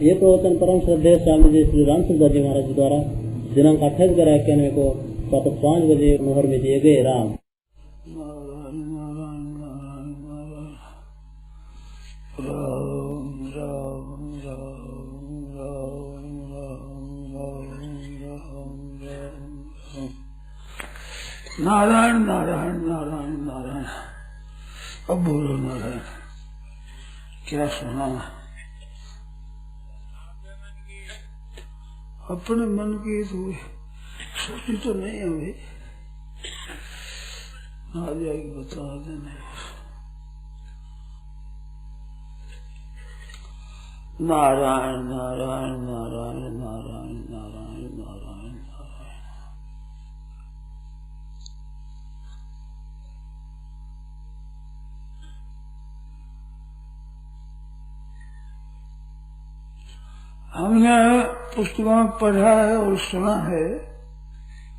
ये प्रवचन परम श्रद्धेय स्वामी जी श्री रामचंद्र जी महाराज द्वारा दिनांक 28/11 को प्रातः 5 बजे मोहर में दिए गए। राम नारायण नारायण नारायण नारायण। अब बोलो नारायण, क्या सुना? अपने मन की तो सोची तो नहीं है भाई, आ जाएगी बता देने। नारायण नारायण नारायण नारायण नारायण नारायण नारायण। हमने पुस्तकों में पढ़ा है और सुना है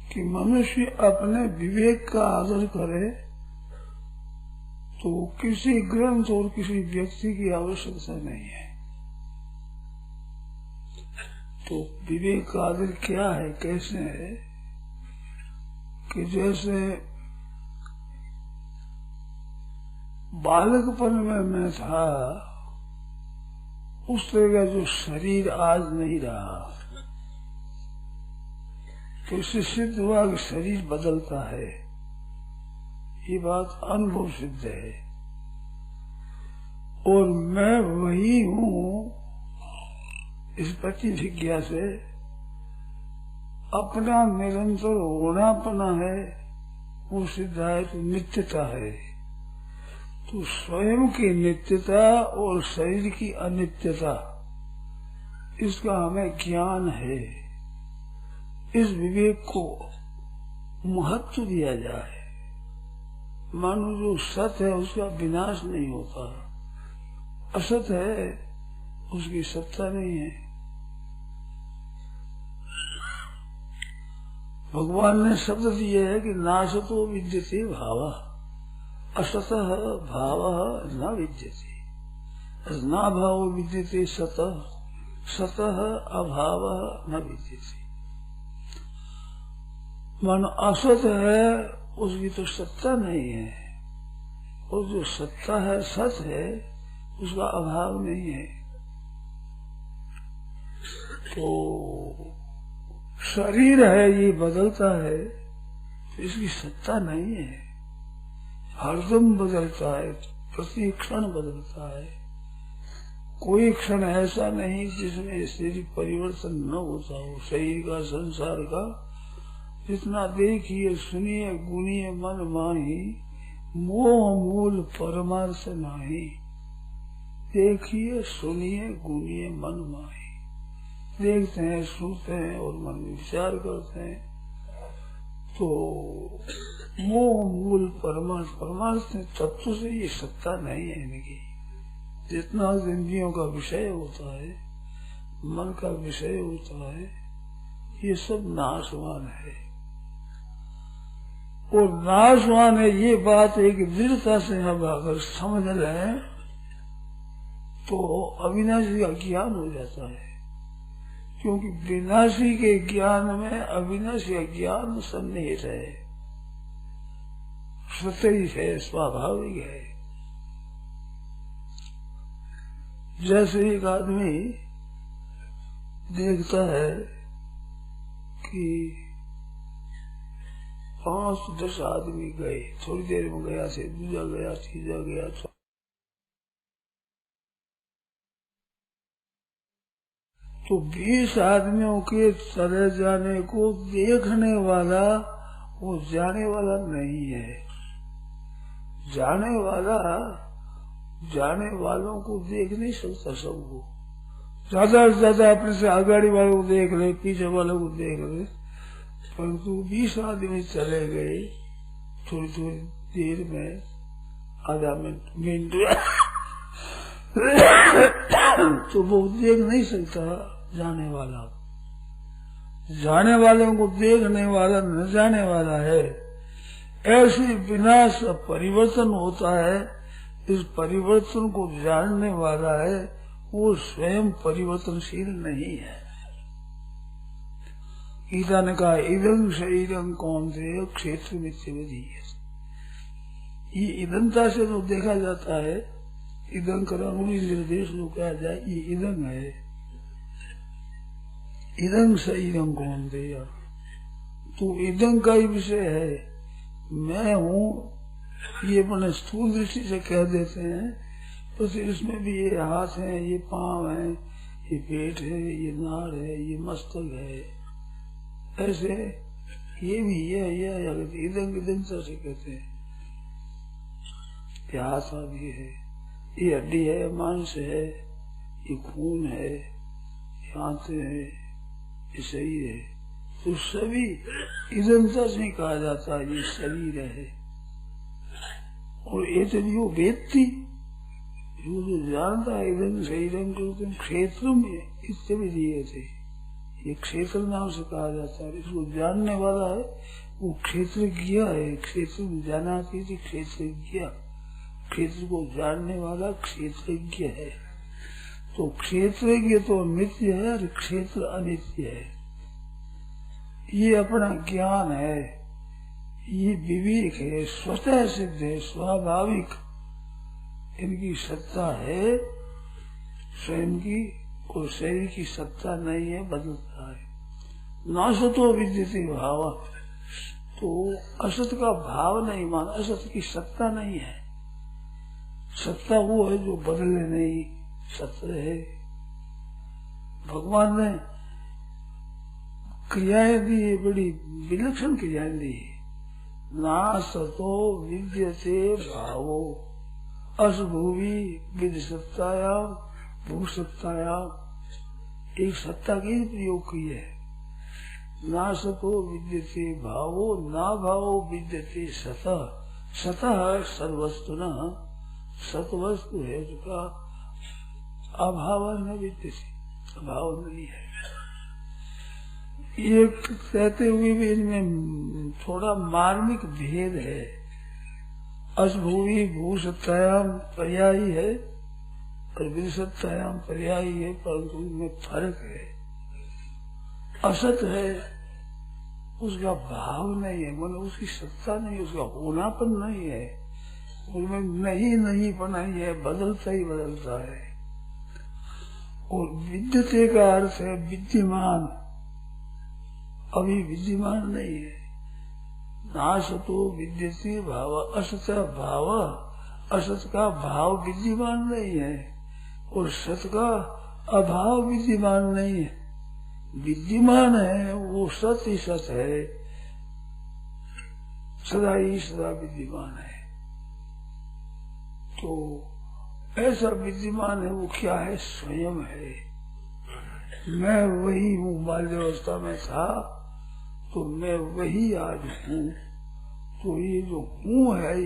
कि मनुष्य अपने विवेक का आदर करे तो किसी ग्रंथ और किसी व्यक्ति की आवश्यकता नहीं है। तो विवेक का आदर क्या है, कैसे है कि जैसे बालकपन में मैं था उस तरह का जो शरीर आज नहीं रहा, तो इससे सिद्ध हुआ कि शरीर बदलता है। ये बात अनुभव सिद्ध है और मैं वही हूँ इस प्रतिभिज्ञा से। अपना निरंतर होनापना है वो सिद्ध है, तो नित्यता है। तो स्वयं की नित्यता और शरीर की अनित्यता, इसका हमें ज्ञान है। इस विवेक को महत्व दिया जाए। मानो जो सत है उसका विनाश नहीं होता, असत है उसकी सत्ता नहीं है। भगवान ने शब्द दिए है कि नासतो विद्यते भावा, असतः भाव न विद्यते, न भाव विद्यते सतः, सतः अभाव न विद्यते। मानो असत है उसकी तो सत्ता नहीं है, और जो सत्ता है सत है उसका अभाव नहीं है। तो शरीर है ये बदलता है, तो इसकी सत्ता नहीं है। हरदम बदलता है, प्रति क्षण बदलता है। कोई क्षण ऐसा नहीं जिसमें शरीर परिवर्तन न होता हो। शरीर का, संसार का जितना देखिए सुनिए गुनिए मन माही, मोह मूल परमार्थ नाही। देखिए सुनिए गुनिए मन माही। देखते हैं, सुनते हैं और मन में विचार करते हैं। तो मोह मूल परमार्थ, परमार्थ तत्व से ये सत्ता नहीं है इनकी। जितना इंद्रियों का विषय होता है, मन का विषय होता है, ये सब नाशवान है। और नाशवान है ये बात एक दृढ़ता से हम अगर समझ लें तो अविनाशी का ज्ञान हो जाता है। क्योंकि विनाशी के ज्ञान में अविनाशी का ज्ञान सन्निहित है, सतही है, स्वाभाविक है। जैसे एक आदमी देखता है कि 5-10 आदमी गए, थोड़ी देर में गया से दूसरा गया, तीसरा गया, तो 20 आदमियों के चले जाने को देखने वाला वो जाने वाला नहीं है। जाने वालों को देख नहीं सकता सबको। ज्यादा से ज्यादा अपने से आगाड़ी वालों को देख ले, पीछे वालों को देख ले, परंतु 20 आदमी चले गए थोड़ी थोड़ी देर में, आधा मिनट तो वो देख नहीं सकता जाने वाला। जाने वालों को देखने वाला न जाने वाला है। ऐसे विनाश परिवर्तन होता है, इस परिवर्तन को जानने वाला है वो स्वयं परिवर्तनशील नहीं है। गीता ने कहा इदं शरीरं कौन्तेय क्षेत्र मिथ्यवधीयते। ये इदंता से जो देखा जाता है, इदं कर अंगुली निर्देश जो कहा जाए, ये इदं है। इदं शरीरं कौन्तेय, तो इदं का ही विषय है, मैं हूँ, ये अपने स्थूल दृष्टि से कह देते हैं। तो इसमें भी ये हाथ है, ये पांव है, ये पेट है, ये नाड़ है, ये मस्तक है, ऐसे ये भी ये इदं इदंता से कहते हैं। ये हाथ आदि है, ये हड्डी है, मांस है, ये खून है, ये आंतें है, ये शरीर है। तो सभी इदंता से कहा जाता है ये शरीर है। और ये तो जो व्यक्ति जो जानता है इदं शरीरं कृतं क्षेत्रम इत्यभिधीयते, ये क्षेत्र नाम से कहा जाता है। इसको जानने वाला है वो क्षेत्रज्ञ है। क्षेत्र जानाति थी क्षेत्रज्ञ, क्षेत्र को जानने वाला क्षेत्रज्ञ है। तो क्षेत्रज्ञ तो नित्य है और क्षेत्र अनित्य है। ये अपना ज्ञान है, ये विवेक है, स्वतः सिद्ध है, स्वाभाविक इनकी सत्ता है स्वयं की, और शरीर की सत्ता नहीं है, बदलता है। नासतो विद्यते भाव, तो असत का भाव नहीं मान, असत की सत्ता नहीं है। सत्ता वो है जो बदले नहीं, सत्य है। भगवान ने क्रियाएं दी, बड़ी विलक्षण क्रियाएं दी। नासतो विद्यते भावो असभूवि विद सत्तायाम भू सत्तायाम, एक सत्ता की प्रयोग की है। ना सतो विद्यते भावो ना भावो विद्यते सतः, सतः सर्वस्तुना, सतवस्तु है जिसका अभाव न विद्यते, अभाव नहीं है। ये कहते हुए भी इनमें थोड़ा मार्मिक भेद है। असभूवि भू सत्तायाम पर्यायी है और विसत्तायाम पर्यायी है, परंतु इनमें फर्क है। असत है, उसका भाव नहीं है, मतलब उसकी सत्ता नहीं, उसका होनापन नहीं है, उसमें नहीं पनाई है, बदलता ही बदलता है। और विद्यते का अर्थ है विद्यमान, अभी विद्यमान नहीं है। नासतो विद्यते भाव असत भाव, असत का भाव विद्यमान नहीं है और सत का अभाव विद्यमान नहीं है। विद्यमान है वो सत ही सत है, सदा ही सदा विद्यमान है। तो ऐसा विद्यमान है वो क्या है? स्वयं है। मैं वही हूँ, बाल्यावस्था में था तो मैं वही आज हूँ। तो ये जो हूँ है,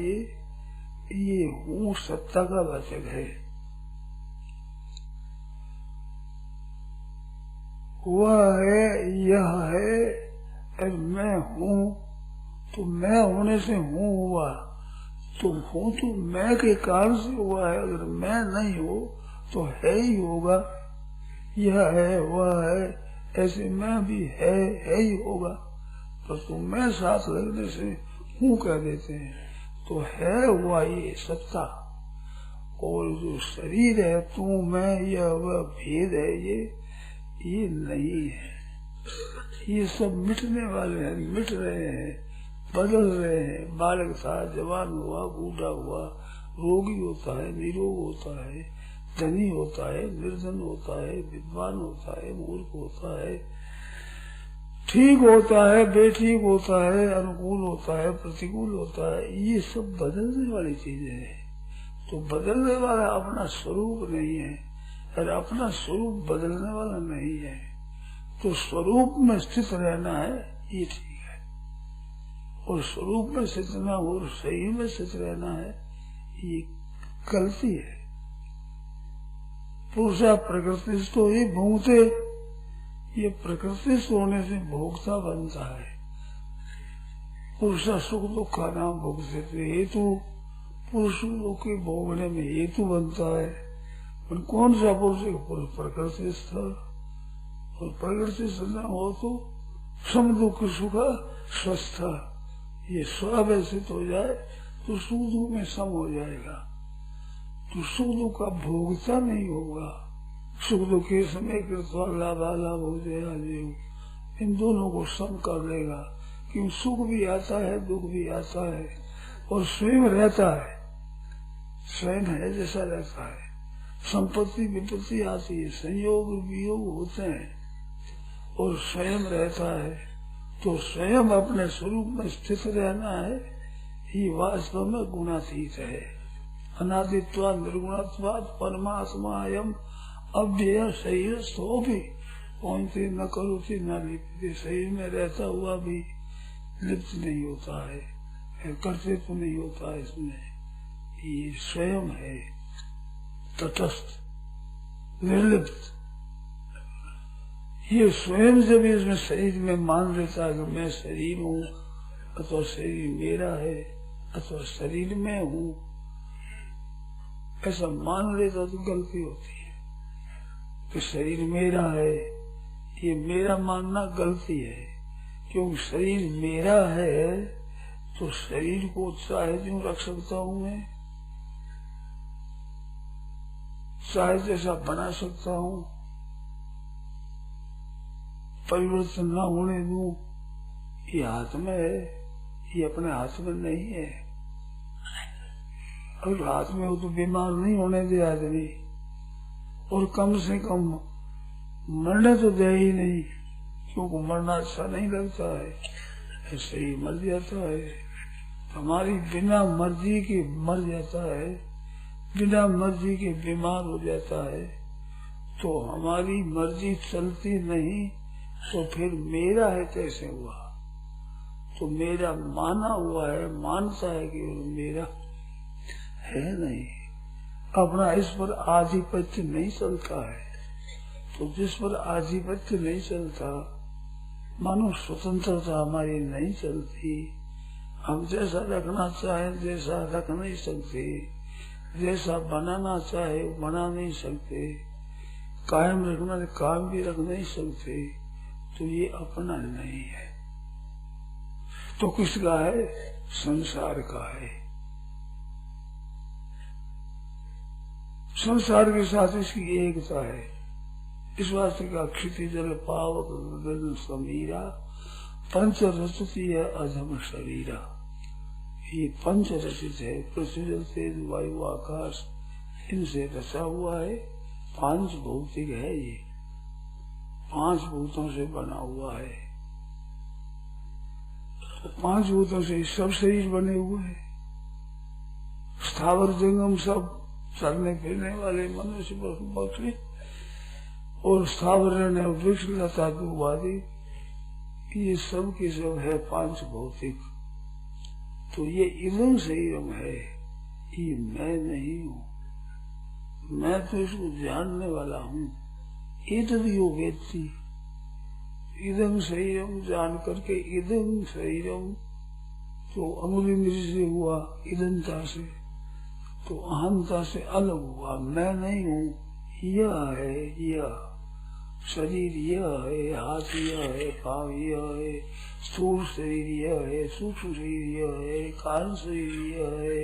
ये हूँ सत्ता का वाचक है। वह है, यह है, और मैं हूँ। तो मैं होने से हूँ हुआ, तो हूँ तो मैं के कारण से हुआ है। अगर मैं नहीं हो तो है ही होगा। यह है, वह है, ऐसे मैं भी है ही होगा। तो मैं साथ लगने से हूँ कह देते हैं, तो है हुआ ये सत्ता। और जो शरीर है, तू मैं यह वह भेद है, ये नहीं है। ये सब मिटने वाले हैं, मिट रहे हैं, बदल रहे हैं। बालक था, जवान हुआ, बूढ़ा हुआ, रोगी होता है, निरोग होता है, धनी होता है, निर्धन होता है, विद्वान होता है, मूर्ख होता है, ठीक होता है, बेठीक होता है, अनुकूल होता है, प्रतिकूल होता है। ये सब बदलने वाली चीजें हैं। तो बदलने वाला अपना स्वरूप नहीं है, और अपना स्वरूप बदलने वाला नहीं है। तो स्वरूप में स्थित रहना है, ये ठीक है। और स्वरूप में स्थित रहना और सही में स्थित रहना है, ये गलती है। पुरुषा प्रकृति तो ही भोगते, ये प्रकृति होने से भोगता बनता है। पुरुषा सुख दुख का नाम भोगते थे, हेतु पुरुष के भोगने में हेतु बनता है। पर कौन सा पुरुष? पुरुष प्रकृति स्थ, और प्रकृति स्थ हो तो सम दुख सुख स्वस्थ, ये स्वावैसित हो जाए तो सुख दुख में सम हो जाएगा, तो सुख दुख का भोगता नहीं होगा। सुख दुख के समय कृत्वा लाभालाभ हो जाएगा, इन दोनों को सम कर देगा। क्योंकि सुख भी आता है, दुख भी आता है, और स्वयं रहता है, स्वयं है जैसा रहता है। संपत्ति विपत्ति आती है, संयोग वियोग होते हैं, और स्वयं रहता है, तो स्वयं अपने स्वरूप में स्थित रहना है, ये वास्तव में गुणातीत है। अनादित्वा निर्गुणत्वात् परमात्मा अयम अव्यय शरीर सो भी पहुंचते न करोति न लिप्यते, शरीर में रहता हुआ भी लिप्त नहीं होता है, करते तो नहीं होता है इसमें, ये स्वयं है तटस्थ निर्लिप्त। ये स्वयं जब इसमें शरीर में मान लेता है कि मैं शरीर हूँ, अथवा शरीर मेरा है, अथवा शरीर में हूँ, ऐसा मान लेता तो गलती होती है कि शरीर मेरा है, ये मेरा मानना गलती है। क्योंकि शरीर मेरा है तो शरीर को चाहे जो रख सकता हूँ मैं, चाहे जैसा बना सकता हूँ, परिवर्तन न होने दूं, ये हाथ में है, ये अपने हाथ में नहीं है। अगर हाथ में हो तो बीमार नहीं होने दे आदमी, और कम से कम मरने तो दे ही नहीं, क्योंकि मरना अच्छा नहीं लगता है, ऐसे ही मर जाता है। हमारी बिना मर्जी के मर जाता है, बिना मर्जी के बीमार हो जाता है, तो हमारी मर्जी चलती नहीं, तो फिर मेरा है कैसे हुआ? तो मेरा माना हुआ है, मानता है कि मेरा है नहीं, अपना इस पर आधिपत्य नहीं चलता है। तो जिस पर आधिपत्य नहीं चलता, मानो स्वतंत्रता हमारी नहीं चलती, हम जैसा रखना चाहे जैसा रख नहीं सकते, जैसा बनाना चाहे बना नहीं सकते, कायम रखना कायम भी रख नहीं सकते, तो ये अपना नहीं है। तो किसका है? संसार का है। संसार के साथ इसकी एकता है। इस वास्ते का क्षितिजल पावक गगन समीरा, पंच रचित है अधम शरीरा। ये पंच रचित है, पृथ्वी जल तेज वायु आकाश, इनसे रचा हुआ है। पांच भौतिक है, ये पांच भूतों से बना हुआ है। पांच भूतों से सब शरीर बने हुए हैं। स्थावर जंगम सब चलने फिरने वाले मनुष्य पशु पक्षी, और स्थावर रहने वृक्ष लता दुआदि, ये सब की सब है पांच भौतिक। तो ये इदम शरीरम है, ये मैं नहीं हूँ, मैं तो इसको जानने वाला हूँ। एतद्यो वेत्ति, इदम शरीरम जान करके, इदम शरीरम तो अंगुली से हुआ इदंता से, तो अहंता से अलग हुआ, मैं नहीं हूँ, यह है, यह शरीर यह है, हाथ यह है, पाँव यह है, स्थूल शरीर यह है, सूक्ष्म शरीर यह है, कारण शरीर यह है।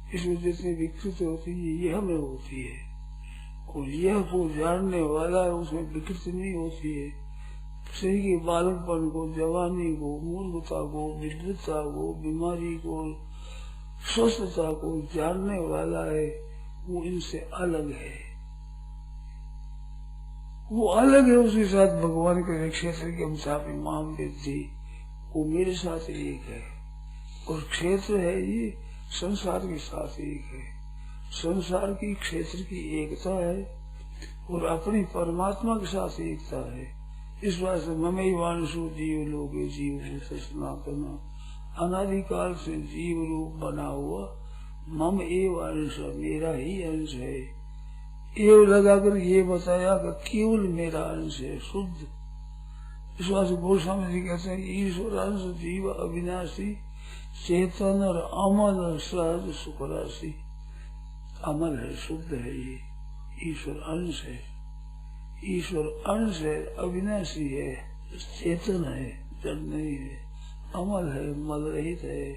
इसमें जितनी विकृति होती है यह में होती है, और यह को जानने वाला है, उसमें विकृति नहीं होती है। शरीर के बालकपन को, जवानी को, मूर्खता को, विद्वत्ता को, बीमारी को, स्वस्थता को जानने वाला है, वो इनसे अलग है। वो अलग है, उसके साथ भगवान के क्षेत्र के अनुसार इमाम विद्धि, वो मेरे साथ एक है, और क्षेत्र है ये संसार के साथ एक है। संसार की क्षेत्र की एकता है, और अपनी परमात्मा के साथ एकता है। इस बात से ममैवांशु जीव लोगे जीव सनातन, अनादिकाल से जीव रूप बना हुआ मम एव अंश, मेरा ही अंश है। एव लगाकर ये बताया कि केवल मेरा अंश है, शुद्ध। इस बात से गोस्वामी जी कहते हैं ईश्वर अंश जीव अविनाशी, चेतन और अमर सहज सुख राशि। अमर है, शुद्ध है, ये ईश्वर अंश है। ईश्वर अंश है, अविनाशी है, चेतन है, जड़ नहीं है, अमर है, मल रहित है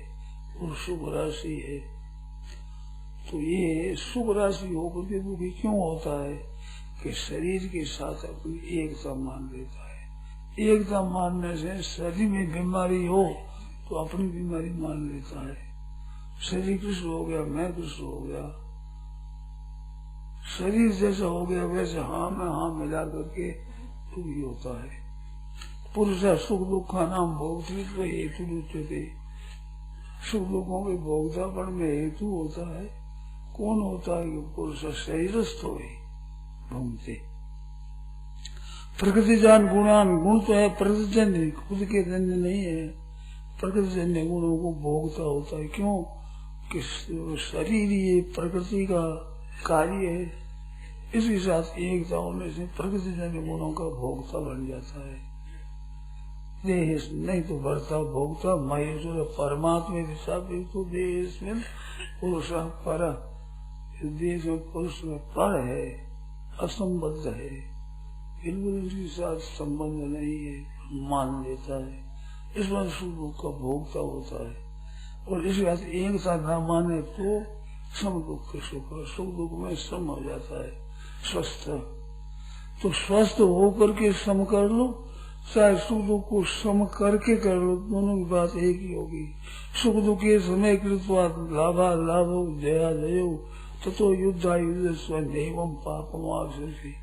और सुख राशि है। तो ये सुख राशि होकर के दुखी क्यों होता है कि शरीर के साथ अपनी एकता मान लेता है। एकता मानने से शरीर में बीमारी हो तो अपनी बीमारी मान लेता है। शरीर कृष्ण हो गया, मैं कृष्ण हो गया, शरीर जैसा हो गया वैसे हाँ में हाँ मिला करके दुखी होता है। पुरुष सुख दुख का नाम भोगती तो हेतु रुचते, सुख दुखों के भोगतापन में हेतु होता है। कौन होता है कि पुरुष शरीरस्थ हो भूमते। प्रकृति जान गुणान, गुण तो है प्रकृति जन्य, खुद के जन्य नहीं है। प्रकृति जन्य गुणों को भोगता होता है। क्यों कि शरीर ये प्रकृति का कार्य है। इसके साथ एकता होने से प्रकृति जन्य गुणों का भोगता बन जाता है। देह नहीं तो बढ़ता भोगता महेश्वर परमात्मा दिशा तो देश में पुरुष पर, देश में पुरुष में पर है, असंबद्ध है, बिल्कुल इसके साथ संबंध नहीं है, मान लेता है। इस बार सुख दुख का भोगता होता है। और इस बात एकता न माने तो सम दुख सुख, सुख दुख में सम हो जाता है, स्वस्थ। तो स्वस्थ होकर के सम कर लो, चाहे सुख दुख को सम करके कर लो, दोनों की बात एक ही होगी। सुख दुख के समय कृत्वा लाभा लाभो जया जयो तो युद्धा युद्ध स्वयं पापम आवश्यक,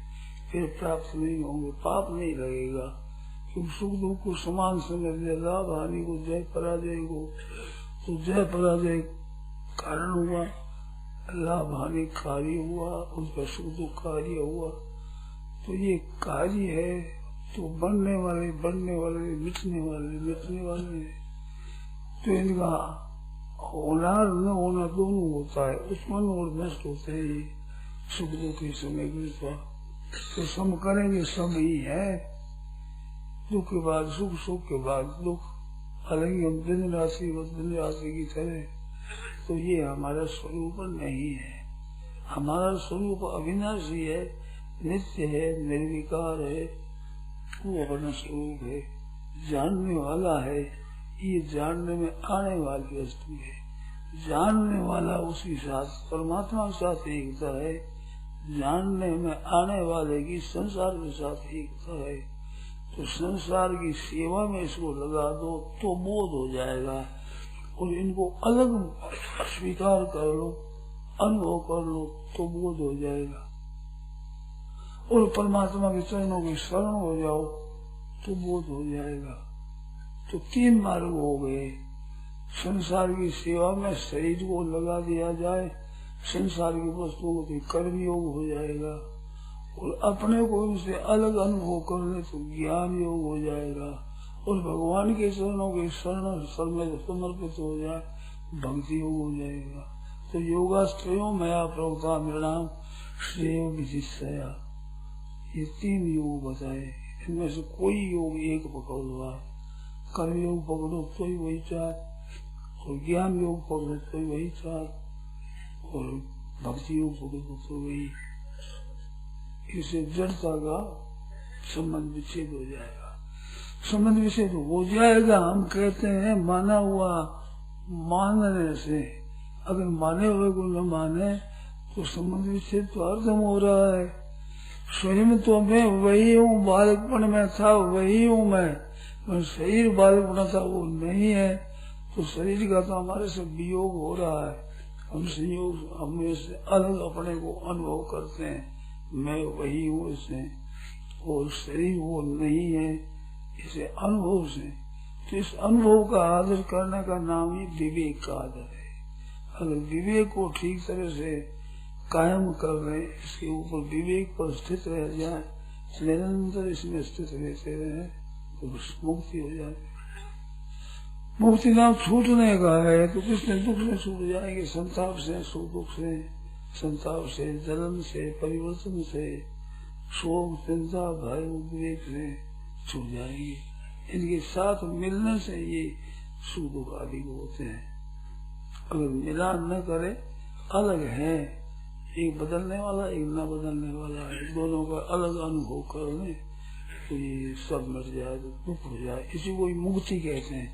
फिर प्राप्त नहीं होंगे, पाप नहीं लगेगा। क्योंकि सुख दुख को समान समझ लिया, लाभ हानि को, जय पराजय को, तो जय पराजय कारण हुआ, लाभ हानि कार्य हुआ, उसका सुख दुख कार्य हुआ। तो ये कार्य है तो बनने वाले बनने वाले, मिटने वाले मिटने वाले, तो इनका होना न होना दोनों होता है। उत्पन्न और नष्ट होते हैं ये सुख दुख के समय कृत्वा। तो सम करेंगे सम ही है। दुख के बाद सुख, सुख के बाद दुख, हालांकि हम दिन राशि की तरह, तो ये हमारा स्वरूप नहीं है। हमारा स्वरूप अविनाशी है, नित्य है, निर्विकार है, वो अपना स्वरूप है, जानने वाला है। ये जानने में आने वाली वस्तु है। जानने वाला उसी साथ परमात्मा के साथ एकता है, जानने में आने वाले की संसार के साथ एकता है। तो संसार की सेवा में इसको लगा दो तो बोध हो जाएगा, और इनको अलग स्वीकार कर लो, अनुभव कर लो तो बोध हो जाएगा। और परमात्मा के चरणों की शरण हो जाओ तो बोध हो जाएगा। तो तीन मार्ग हो गए। संसार की सेवा में शरीर को लगा दिया जाए, संसार की वस्तुओं की कर्म योग हो जाएगा, और अपने को उनसे अलग अनुभव करने तो ज्ञान योग हो जाएगा, और भगवान के चरणों के शरण समर्पित हो जाए भक्ति योग हो जाएगा। तो योगाश्रयों मया प्रवक्ता मेरा श्रेय विशिष्टया, ये तीन योग बताए। इनमें से कोई योग एक पकड़ लो। कर्म योग पकड़ो तो ही वही चार, और ज्ञान योग पकड़ो तो ही वही चार, और भक्ति योग पकड़ो तो वही। इससे जड़ता का संबंध विच्छेद हो जाएगा। संबंध विच्छेद हो जाएगा। हम कहते हैं माना हुआ मानने से, अगर माने हुए को न माने तो संबंध विच्छेद तो हरदम हो रहा है। स्वयं तो मैं वही हूँ, बालकपन में था वही हूँ मैं शरीर बालकपन था वो नहीं है। तो शरीर का तो हमारे से वियोग हो रहा है, हम संयोग हमें से अलग अपने को अनुभव करते हैं, मैं वही हूँ इससे, और शरीर वो नहीं है इसे अनुभव से। तो इस अनुभव का आदर करने का नाम ही विवेक का आदर है। अगर विवेक को ठीक तरह से कायम कर रहे, इसके ऊपर विवेक पर स्थित रह जाए, निरंतर इसमें स्थित रहते रहे तो मुक्ति हो जाए। मुक्ति नाम छूटने का है। तो किसने दुख से छूट जाएंगे, संताप से, सुख दुख से, संताप से, जलन से, परिवर्तन से, शोक चिंता भय उद्वेग से छूट जाएंगे। इनके साथ मिलने से ये सुख दुख आदि होते हैं। अगर मिलान न करे, अलग है एक बदलने वाला, एक न बदलने वाला है। दोनों का अलग अनुभव करने तो ये सब मिट जाए तो दुख हो जाए। इसी को मुक्ति कहते हैं,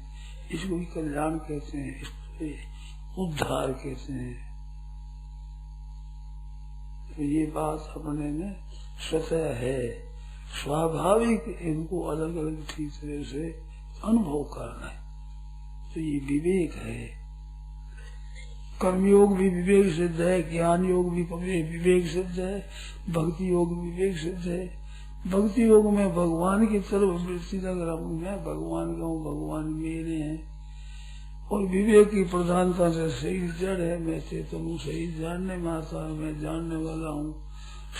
इसको भी कल्याण कहते हैं, इसको उद्धार कहते हैं। तो ये बात अपने में स्वतः है, स्वाभाविक इनको अलग अलग ठीक तरह से अनुभव करना है। तो ये विवेक है। कर्मयोग भी विवेक सिद्ध है, ज्ञान योग भी विवेक सिद्ध है, भक्ति योग भी विवेक सिद्ध है। भक्ति योग में भगवान की तरफ वृत्ति अगर हम मैं भगवान का हूँ, भगवान मेरे हैं, और विवेक की प्रधानता से शरीर जड़ है, मैं चेतन हूँ, शरीर जानने में आता है, मैं जानने वाला हूँ,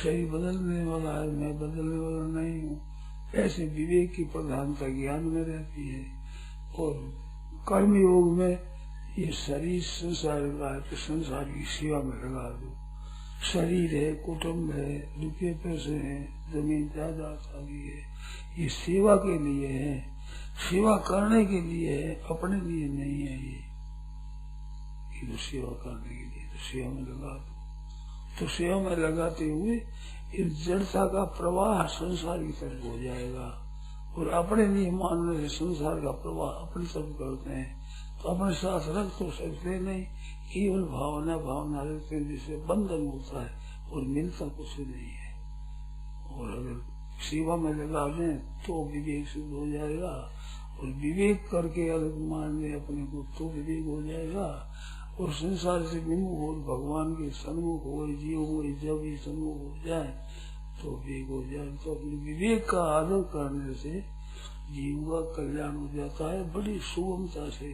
शरीर बदलने वाला है, मैं बदलने वाला नहीं हूँ। ऐसे विवेक की प्रधानता ज्ञान में रहती है। और कर्म योग में ये शरीर संसार का है तो संसार की सेवा में लगा दो। शरीर है, कुटुंब है, रुपये पैसे हैं, जमीन जायदाद आदि है, ये सेवा के लिए है, सेवा करने के लिए है, अपने लिए नहीं है। ये तो सेवा करने के लिए तो सेवा में लगा दो। तो सेवा में लगाते हुए इस जड़ता का प्रवाह संसार की तरफ हो जाएगा। और अपने लिए मानने से संसार का प्रवाह अपनी तरफ करते हैं तो अपने साथ रख तो सकते नहीं, केवल भावना रखते हैं, जिससे बंधन होता है और मिलता कुछ नहीं है। और अगर सेवा में लगा दें तो विवेक सिद्ध हो जाएगा, और विवेक करके अलग मान ले अपने को तो विवेक हो जाएगा। और संसार से विमुख हो, भगवान के सन्मुख हो, जीव हो, जब ये सन्मुख हो जाए तो विवेक हो जाए। तो अपने विवेक का आदर करने से जीव का कल्याण हो जाता है, बड़ी सुगमता से,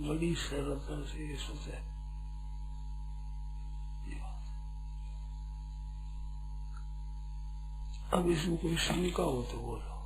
बड़ी सरलता से। ये सच है। अब इसमें कोई शंका हो तो बोलो।